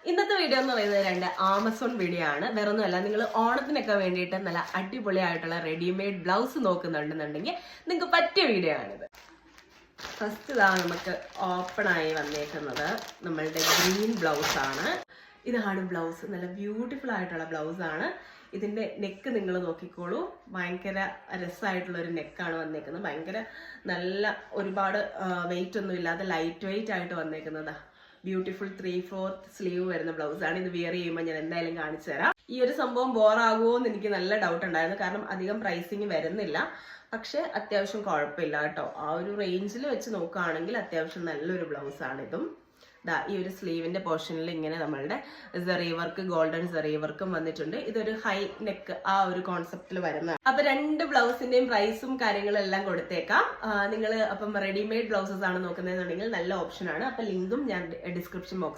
ഇന്നത്തെ വീഡിയോ എന്ന് പറയുന്നത് രണ്ട് ആമസോൺ വീഡിയോ ആണ്. വേറെ ഒന്നുമല്ല, നിങ്ങൾ ഓണത്തിനൊക്കെ വേണ്ടിയിട്ട് നല്ല അടിപൊളിയായിട്ടുള്ള റെഡിമെയ്ഡ് ബ്ലൗസ് നോക്കുന്നുണ്ടെന്നുണ്ടെങ്കിൽ നിങ്ങൾക്ക് പറ്റിയ വീഡിയോ ആണിത്. ഫസ്റ്റ് ഇതാണ് നമുക്ക് ഓപ്പൺ ആയി വന്നേക്കുന്നത് നമ്മളുടെ ഗ്രീൻ ബ്ലൗസ് ആണ്. ഇതാണ് ബ്ലൗസ്, നല്ല ബ്യൂട്ടിഫുൾ ആയിട്ടുള്ള ബ്ലൗസ് ആണ്. ഇതിന്റെ നെക്ക് നിങ്ങൾ നോക്കിക്കോളൂ, ഭയങ്കര രസമായിട്ടുള്ള ഒരു നെക്കാണ് വന്നേക്കുന്നത്. ഭയങ്കര നല്ല ഒരുപാട് വെയിറ്റ് ഒന്നും ഇല്ലാതെ ലൈറ്റ് വെയിറ്റ് ആയിട്ട് വന്നേക്കുന്നതാ. ബ്യൂട്ടിഫുൾ 3/4 സ്ലീവ് വരുന്ന ബ്ലൗസ് ആണ്. ഇത് വിയർ ചെയ്യുമ്പോൾ ഞാൻ എന്തായാലും കാണിച്ചു തരാം. ഈ ഒരു സംഭവം ബോറാകുമോ എന്ന് എനിക്ക് നല്ല ഡൗട്ട് ഉണ്ടായിരുന്നു, കാരണം അധികം പ്രൈസിങ് വരുന്നില്ല. പക്ഷെ അത്യാവശ്യം കുഴപ്പമില്ല കേട്ടോ. ആ ഒരു റേഞ്ചിൽ വെച്ച് നോക്കുകയാണെങ്കിൽ അത്യാവശ്യം നല്ലൊരു ബ്ലൗസ് ആണ് ഇതും. ഈ ഒരു സ്ലീവിന്റെ പോർഷനിൽ ഇങ്ങനെ നമ്മളുടെ സെറി വർക്ക്, ഗോൾഡൻ സെറി വർക്കും വന്നിട്ടുണ്ട്. ഇതൊരു ഹൈ നെക്ക് ആ ഒരു കോൺസെപ്റ്റിൽ വരുന്നതാണ്. അപ്പൊ രണ്ട് ബ്ലൗസിന്റെയും പ്രൈസും കാര്യങ്ങളും എല്ലാം കൊടുത്തേക്കാം. നിങ്ങൾ അപ്പം റെഡിമെയ്ഡ് ബ്ലൗസസ് ആണ് നോക്കുന്നതെന്നുണ്ടെങ്കിൽ നല്ല ഓപ്ഷൻ ആണ്. അപ്പൊ ലിങ്കും ഞാൻ ഡിസ്ക്രിപ്ഷൻ ബോക്സിൽ